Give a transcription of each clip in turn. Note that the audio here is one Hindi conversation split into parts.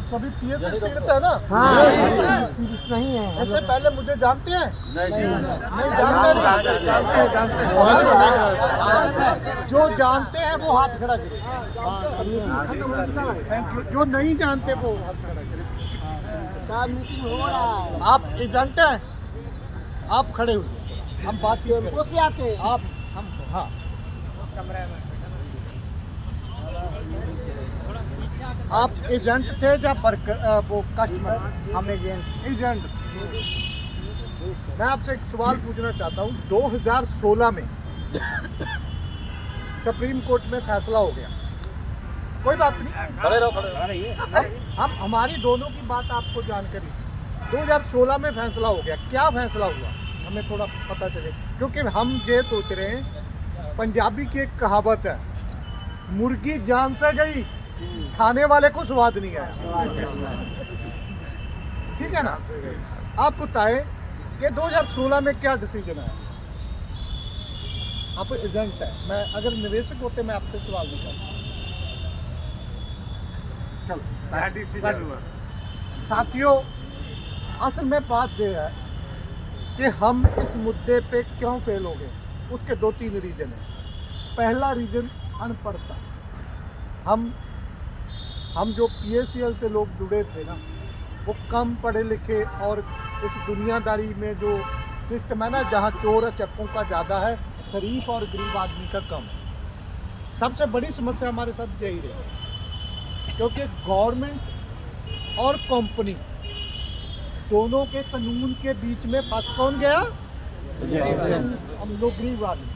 सभी पीएसए पीड़ित है ना? नहीं है। इससे पहले मुझे जानते हैं? नहीं जानते। जो जानते हैं वो हाथ खड़ा करें। Thank you. जो नहीं जानते वो हाथ खड़ा करें। मीटिंग हो रहा है। आप एजेंट हैं, आप खड़े हुए, हम बातचीत करें। से आते आप हम हाँ आप एजेंट थे या वो कस्टमर? हम एजेंट। मैं आपसे एक सवाल पूछना चाहता हूँ। 2016 में सुप्रीम कोर्ट में फैसला हो गया, कोई बात नहीं, हम हमारी दोनों की बात आपको जानकारी। 2016 में फैसला हो गया, क्या फैसला हुआ हमें थोड़ा पता चले, क्योंकि हम ये सोच रहे हैं, पंजाबी की एक कहावत है, मुर्गी जान से गई, खाने वाले को स्वाद नहीं आया। ठीक है ना? आप बताएं कि 2016 में क्या डिसीजन आया? आप एजेंट है, मैं अगर निवेशक होते मैं आपसे सवाल नहीं करता। चलो साथियों, असल में बात यह है कि हम इस मुद्दे पे क्यों फेल हो गए, उसके 2-3 रीजन हैं। पहला रीजन अनपढ़ता। हम जो पीएससीएल से लोग जुड़े थे ना, वो कम पढ़े लिखे, और इस दुनियादारी में जो सिस्टम है ना, जहाँ चोर चक्कों का ज़्यादा है, शरीफ और गरीब आदमी का कम है। सबसे बड़ी समस्या हमारे साथ यही रही, क्योंकि गवर्नमेंट और कंपनी दोनों के कानून के बीच में फंस कौन गया? हम लोग गरीब आदमी।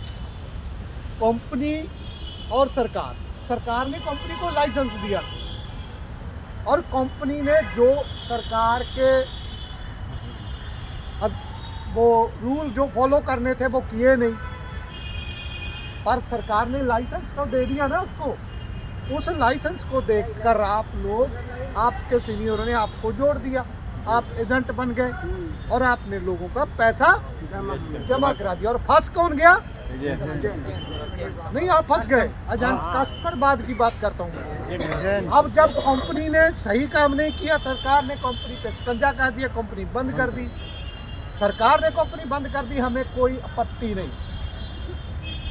कंपनी और सरकार ने कंपनी को लाइसेंस दिया, और कंपनी ने जो सरकार के अब वो रूल जो फॉलो करने थे वो किए नहीं, पर सरकार ने लाइसेंस तो दे दिया ना उसको। उस लाइसेंस को देखकर आप लोग, आपके सीनियरों ने आपको जोड़ दिया, आप एजेंट बन गए, और आपने लोगों का पैसा जमा करा दिया। और फंस कौन गया? नहीं, आप फंस गए। एजेंट कस्टमर बाद की बात करता हूँ। अब जब कंपनी ने सही काम नहीं किया, सरकार ने कंपनी पे शिकंजा कर दिया, कंपनी बंद कर दी। सरकार ने कंपनी बंद कर दी, हमें कोई आपत्ति नहीं,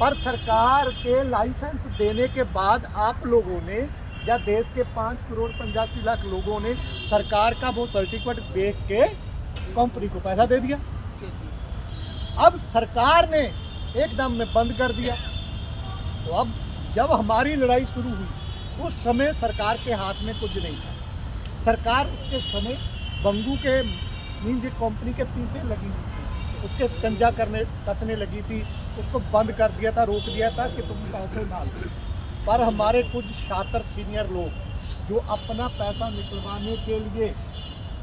पर सरकार के लाइसेंस देने के बाद आप लोगों ने, या देश के 5 करोड़ 85 लाख लोगों ने सरकार का वो सर्टिफिकेट देख के कंपनी को पैसा दे दिया। अब सरकार ने एकदम में बंद कर दिया। तो अब जब हमारी लड़ाई शुरू हुई, उस समय सरकार के हाथ में कुछ नहीं था। सरकार उसके समय बंगू के मीन्स कंपनी के पीछे लगी हुई थी, उसके शिकंजा कसने लगी थी, उसको बंद कर दिया था, रोक दिया था कि तुम पैसे ना लो। पर हमारे कुछ शातिर सीनियर लोग जो अपना पैसा निकलवाने के लिए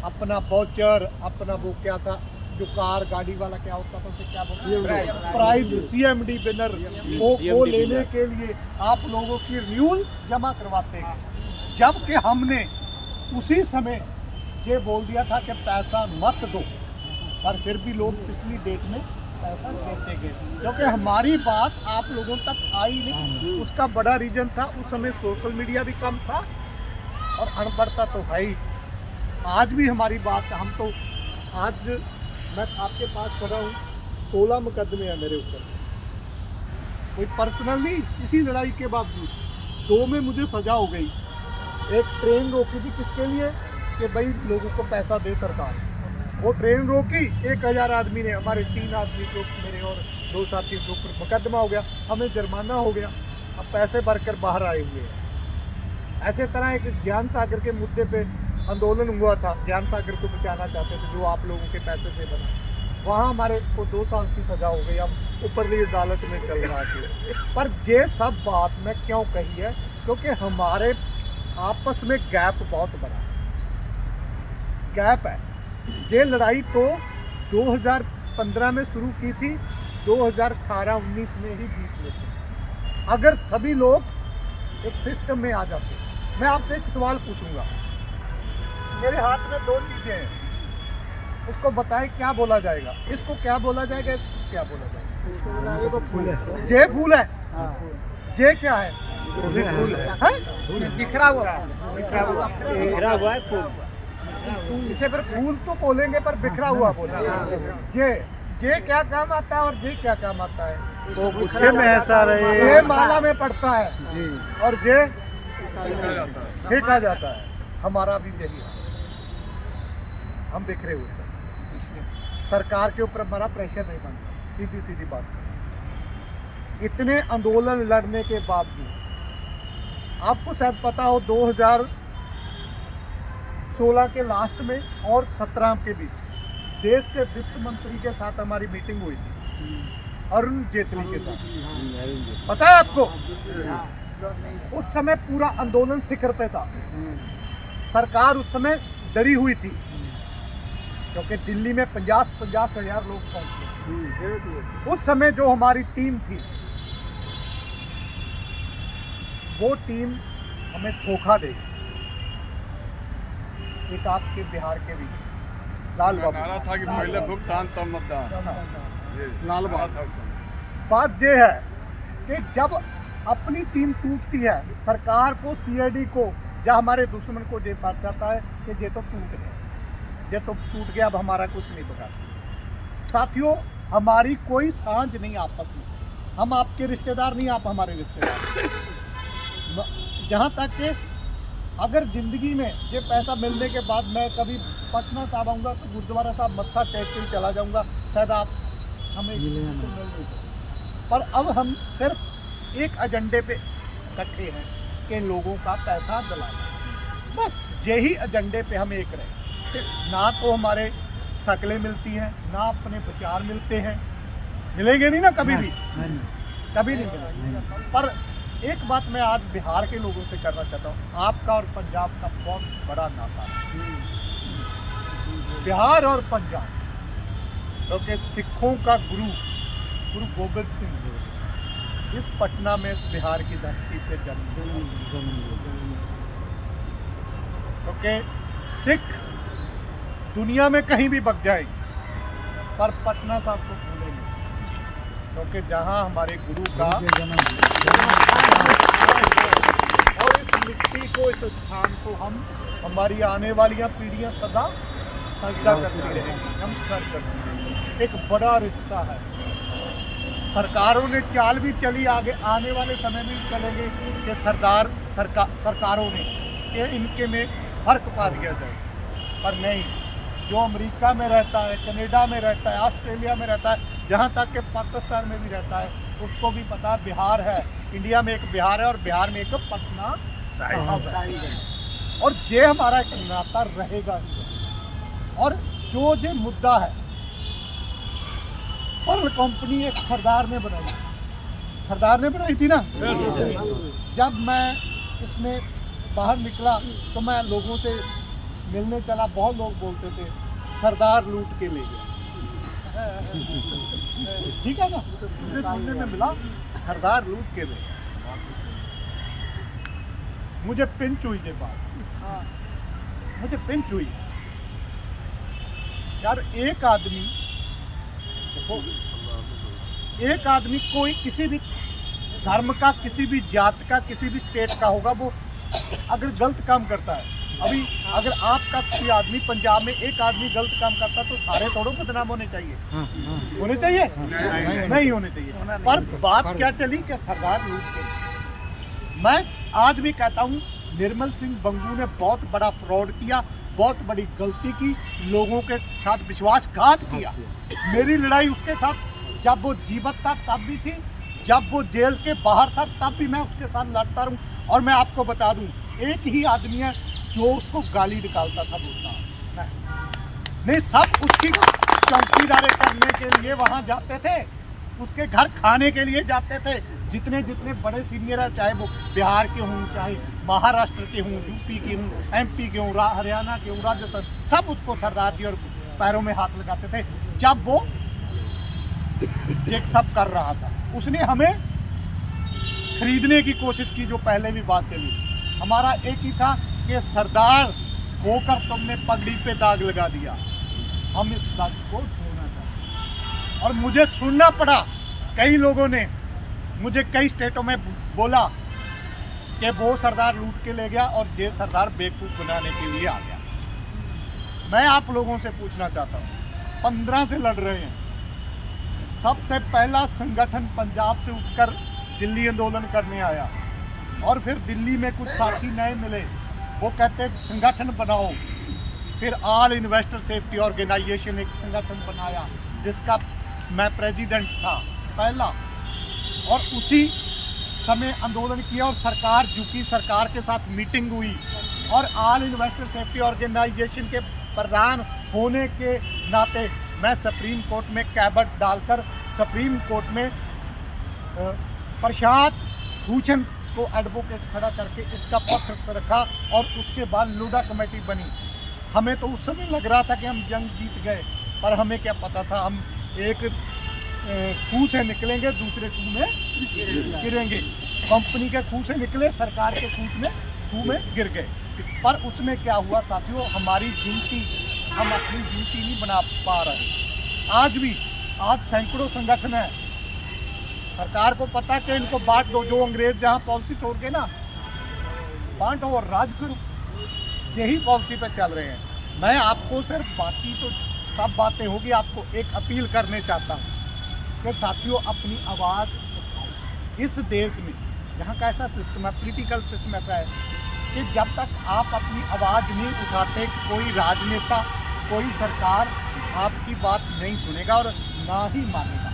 अपना वाउचर, अपना वो क्या था जो कार गाड़ी वाला क्या होता था, उसे क्या बोलते, प्राइज CMD विनर, वो लेने के लिए आप लोगों की रियूल जमा करवाते हैं। जबकि हमने उसी समय ये बोल दिया था कि पैसा मत दो, पर फिर भी लोग पिछली डेट में पैसा देते गए, क्योंकि हमारी बात आप लोगों तक आई नहीं। उसका बड़ा रीजन था, उस समय सोशल मीडिया भी कम था, और अनपढ़ता तो है ही। आज भी हमारी बात, हम तो आज मैं आपके पास खड़ा हूँ, 16 मुकदमे हैं मेरे ऊपर, कोई पर्सनल नहीं, इसी लड़ाई के बावजूद 2 में मुझे सजा हो गई। एक ट्रेन रोकी थी, किसके लिए? कि भाई लोगों को पैसा दे सरकार। वो ट्रेन रोकी, 1000 आदमी ने, हमारे 3 आदमी को, मेरे और 2 साथियों के ऊपर मुकदमा हो गया, हमें जुर्माना हो गया, अब पैसे भरकर बाहर आए हुए हैं। ऐसे तरह एक ज्ञान सागर के मुद्दे पे आंदोलन हुआ था, ज्ञान सागर को बचाना चाहते थे, जो आप लोगों के पैसे से बना, वहाँ हमारे को 2 साल की सज़ा हो गई, अब ऊपरली अदालत में चल रहा है। पर ये सब बात मैं क्यों कही है, क्योंकि हमारे आपस में गैप बहुत बड़ा है, गैप है। ये लड़ाई तो 2015 में शुरू की थी, 2018-19 में ही जीत लेते अगर सभी लोग एक सिस्टम में आ जाते। मैं आपसे एक सवाल पूछूंगा, मेरे हाथ में 2 चीजें हैं, इसको बताएं क्या बोला जाएगा? इसको क्या बोला जाएगा? इसको क्या बोला जाएगा? फूल है। जे फूल है। हाँ। जे क्या है? फूल है। है? बिखरा हुआ है फूल। इसे फिर फूल तो बोलेंगे पर बिखरा हुआ बोलेंगे। जे क्या काम आता है और जे क्या काम आता है, तो गुस्से में ऐसा रहे, जे माला में पड़ता है और जे फेंका जाता है। हमारा भी यही है, हम बिखरे हुए हैं। सरकार के ऊपर हमारा प्रेशर नहीं बनता, सीधी सीधी बात है। इतने आंदोलन लड़ने के बावजूद, आपको शायद पता हो 2016 के लास्ट में और 17 के बीच देश के वित्त मंत्री के साथ हमारी मीटिंग हुई थी, अरुण जेटली के साथ। पता है आपको, उस समय पूरा आंदोलन शिखर पे था। सरकार उस समय डरी हुई थी क्योंकि दिल्ली में 50 हजार लोग पहुंचे। उस समय जो हमारी टीम थी, वो टीम हमें धोखा देगी। एक आपके बिहार के भी लाल बाबू था कि पहले भुगतान तब मतदान। लाल बाबू, बात यह है कि जब अपनी टीम टूटती है, सरकार को, सीआईडी को या हमारे दुश्मन को ये बात जाता है कि ये तो टूट गया, ये तो टूट गया, अब हमारा कुछ नहीं बचा। साथियों, हमारी कोई सांझ नहीं आपस में। हम आपके रिश्तेदार नहीं, आप हमारे रिश्तेदार। जहाँ तक कि अगर ज़िंदगी में ये पैसा मिलने के बाद मैं कभी पटना साहब आऊँगा तो गुरुद्वारा साहब मत्था टेक के चला जाऊँगा, शायद आप हमें मिल। पर अब हम सिर्फ एक एजेंडे पे इकट्ठे हैं कि लोगों का पैसा दिलाना। बस यही एजेंडे पे हम एक रहे। ना तो हमारे शक्लें मिलती हैं, ना अपने विचार मिलते हैं, मिलेंगे नहीं ना कभी भी, कभी नहीं मिलेंगे। पर एक बात मैं आज बिहार के लोगों से करना चाहता हूँ, आपका और पंजाब का बहुत बड़ा नाता है। बिहार और पंजाब, क्योंकि सिखों का गुरु गोबिंद सिंह इस पटना में, इस बिहार की धरती पे जन्म लिया। क्योंकि सिख दुनिया में कहीं भी बच जाएंगे पर पटना साहब को भूलेंगे, क्योंकि जहां हमारे गुरु का और इस मिट्टी को, इस स्थान को हम, हमारी आने वाली पीढ़ियां सदा सजदा करती रहेंगी, नमस्कार करती रहेंगी। एक बड़ा रिश्ता है। सरकारों ने चाल भी चली, आगे आने वाले समय में भी चलेंगे कि सरकारों ने कि इनके में फर्क पा दिया जाए, पर नहीं। जो अमेरिका में रहता है, कनाडा में रहता है, ऑस्ट्रेलिया में रहता है, जहाँ तक कि पाकिस्तान में भी रहता है, उसको भी पता बिहार है, इंडिया में एक बिहार है और बिहार में एक पटना साहिब है। और ये हमारा एक नाता रहेगा। और जो ये मुद्दा है, पर्ल कंपनी एक सरदार ने बनाई थी ना। जब मैं इसमें बाहर निकला तो मैं लोगों से मिलने चला, बहुत लोग बोलते थे सरदार लूट के ले गया। ठीक है ना, मुझे सुनने में मिला सरदार लूट के ले गया। मुझे पिंच हुई ये बात, मुझे पिंच हुई यार। एक आदमी, देखो, एक आदमी कोई किसी भी धर्म का, किसी भी जात का, किसी भी स्टेट का होगा, वो अगर गलत काम करता है, अभी अगर आपका कोई आदमी पंजाब में एक आदमी गलत काम करता तो सारे थोड़ो बदनाम होने चाहिए, होने चाहिए? नहीं होने चाहिए। पर बात क्या चली कि सरदार लूट के। मैं आज भी कहता हूँ, निर्मल सिंह बंगू ने बहुत बड़ा फ्रॉड किया, बहुत बड़ी गलती की, लोगों के साथ विश्वासघात किया। मेरी लड़ाई उसके साथ जब वो जीवित था तब भी थी, जब वो जेल के बाहर था तब भी मैं उसके साथ लड़ता रहूं। और मैं आपको बता दूं, एक ही आदमी है जो उसको गाली निकालता था, बोलता नहीं, सब उसकी चौकीदारी करने के लिए वहां जाते थे, उसके घर खाने के लिए जाते थे। जितने जितने बड़े सीनियर है, चाहे वो बिहार के हों, चाहे महाराष्ट्र के हों, यूपी के हों, एमपी के हों, हरियाणा के हों, राजस्थान, सब उसको सरदार जी और पैरों में हाथ लगाते थे जब वो ये सब कर रहा था। उसने हमें खरीदने की कोशिश की, जो पहले भी बात चली। हमारा एक ही था कि सरदार होकर तुमने पगड़ी पे दाग लगा दिया, हम इस दाग को धोना चाहते। और मुझे सुनना पड़ा, कई लोगों ने मुझे कई स्टेटों में बोला कि वो सरदार लूट के ले गया और ये सरदार बेवकूफ़ बनाने के लिए आ गया। मैं आप लोगों से पूछना चाहता हूँ, 15 से लड़ रहे हैं। सबसे पहला संगठन पंजाब से उठकर दिल्ली आंदोलन करने आया और फिर दिल्ली में कुछ साथी नए मिले, वो कहते संगठन बनाओ। फिर ऑल इन्वेस्टर सेफ्टी ऑर्गेनाइजेशन एक संगठन बनाया जिसका मैं प्रेसिडेंट था पहला, और उसी समय आंदोलन किया और सरकार झुकी, सरकार के साथ मीटिंग हुई और ऑल इन्वेस्टर सेफ्टी ऑर्गेनाइजेशन के प्रधान होने के नाते मैं सुप्रीम कोर्ट में कैबट डालकर सुप्रीम कोर्ट में प्रशांत भूषण को एडवोकेट खड़ा करके इसका पक्ष रखा और उसके बाद लूडा कमेटी बनी। हमें तो उस समय लग रहा था कि हम जंग जीत गए, पर हमें क्या पता था हम एक खूह से निकलेंगे दूसरे खूह में गिरेंगे। कंपनी के खूह से निकले, सरकार के खूह में गिर गए। पर उसमें क्या हुआ साथियों, हमारी ड्यूटी, हम अपनी ड्यूटी नहीं बना पा रहे। आज सैकड़ों संगठन है, सरकार को पता कि इनको बांट दो, जो अंग्रेज जहाँ पॉलिसी छोड़ के ना बांटो और राज करो, यही पॉलिसी पे चल रहे हैं। मैं आपको सिर्फ बाकी तो सब बातें होगी, आपको एक अपील करने चाहता हूँ कि साथियों अपनी आवाज़ उठाओ। इस देश में जहाँ का ऐसा सिस्टम है, पॉलिटिकल सिस्टम ऐसा है कि जब तक आप अपनी आवाज़ नहीं उठाते, कोई राजनेता, कोई सरकार आपकी बात नहीं सुनेगा और ना ही मानेगा।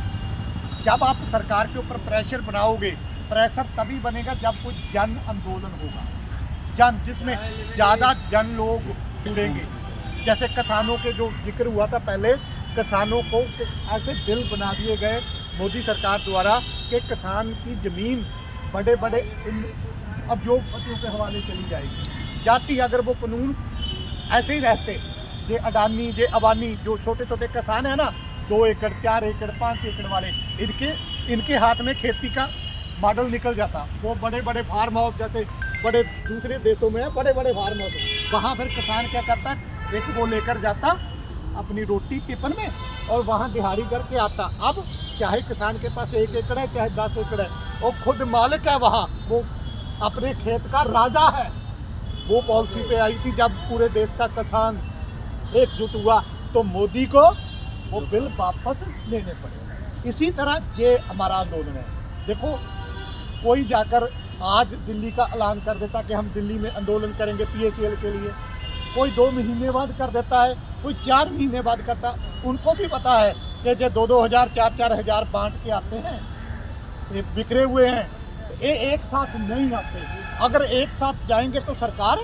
जब आप सरकार के ऊपर प्रेशर बनाओगे, प्रेशर तभी बनेगा जब कोई जन आंदोलन होगा, जिसमें ज़्यादा जन लोग जुड़ेंगे। जैसे किसानों के जो जिक्र हुआ था पहले, किसानों को ऐसे बिल बना दिए गए मोदी सरकार द्वारा कि किसान की ज़मीन बड़े बड़े उद्योगपतियों के हवाले चली जाएगी। जाती अगर वो कानून ऐसे ही रहते, ये अडानी, ये अबानी, जो छोटे छोटे किसान हैं ना, 2 एकड़ 4 एकड़ 5 एकड़ वाले, इनके हाथ में खेती का मॉडल निकल जाता। वो बड़े बड़े फार्म हाउस, जैसे बड़े दूसरे देशों में बड़े बड़े फार्म हाउस, वहाँ फिर किसान क्या करता, एक वो लेकर जाता अपनी रोटी टिफिन में और वहाँ दिहाड़ी करके आता। अब चाहे किसान के पास 1 एकड़ है चाहे 10 एकड़ है, वो खुद मालिक है, वहाँ वो अपने खेत का राजा है। वो पॉलिसी पे आई थी जब पूरे देश का किसान एकजुट हुआ तो मोदी को वो बिल वापस लेने पड़े। इसी तरह ये हमारा आंदोलन है। देखो, कोई जाकर आज दिल्ली का ऐलान कर देता कि हम दिल्ली में आंदोलन करेंगे PACL के लिए, कोई 2 महीने बाद कर देता है, कोई 4 महीने बाद करता। उनको भी पता है कि जो 2-2 हज़ार 4-4 हज़ार बांट के आते हैं, ये बिखरे हुए हैं, ये एक साथ नहीं आते। अगर एक साथ जाएंगे तो सरकार,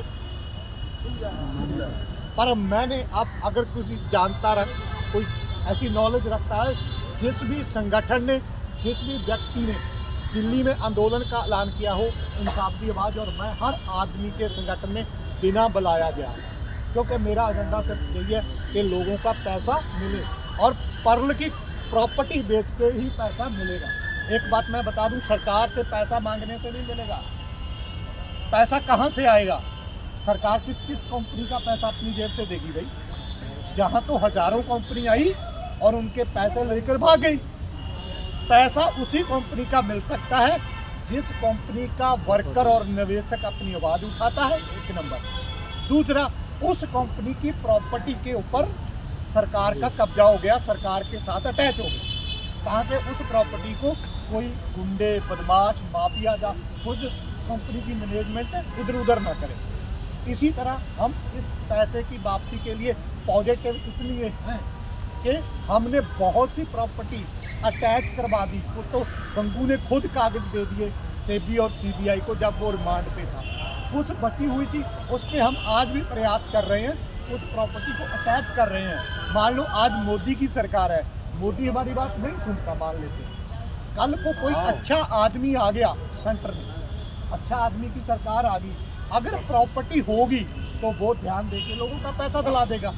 पर मैंने अब अगर किसी जानता रह, कोई ऐसी नॉलेज रखता है, जिस भी संगठन ने, जिस भी व्यक्ति ने दिल्ली में आंदोलन का ऐलान किया हो, उनका अपनी आवाज़, और मैं हर आदमी के संगठन में बिना बुलाया गया, क्योंकि मेरा एजेंडा सिर्फ यही है कि लोगों का पैसा मिले और पर्ल की प्रॉपर्टी बेच के ही पैसा मिलेगा। एक बात मैं बता दूं, सरकार से पैसा मांगने से नहीं मिलेगा। पैसा कहाँ से आएगा? सरकार किस किस कंपनी का पैसा अपनी जेब से देगी भाई? जहाँ तो हजारों कंपनी आई और उनके पैसे लेकर भाग गई। पैसा उसी कंपनी का मिल सकता है जिस कंपनी का वर्कर और निवेशक अपनी आवाज़ उठाता है, 1 नंबर। दूसरा, उस कंपनी की प्रॉपर्टी के ऊपर सरकार का कब्जा हो गया, सरकार के साथ अटैच हो गया, ताकि उस प्रॉपर्टी को कोई गुंडे, बदमाश, माफिया या खुद कंपनी की मैनेजमेंट इधर उधर ना करे। इसी तरह हम इस पैसे की वापसी के लिए पॉजिटिव इसलिए हैं कि हमने बहुत सी प्रॉपर्टी अटैच करवा दी। तो गंगू ने खुद कागज दे दिए सेबी और CBI को जब वो रिमांड पे था। उस बची हुई थी, उस पर हम आज भी प्रयास कर रहे हैं, उस प्रॉपर्टी को अटैच कर रहे हैं। मान लो आज मोदी की सरकार है, मोदी हमारी बात नहीं सुनता, मान लेते, कल को कोई अच्छा आदमी आ गया सेंटर में, अच्छा आदमी की सरकार आ गई, अगर प्रॉपर्टी होगी तो वो ध्यान देके लोगों का पैसा दिला देगा।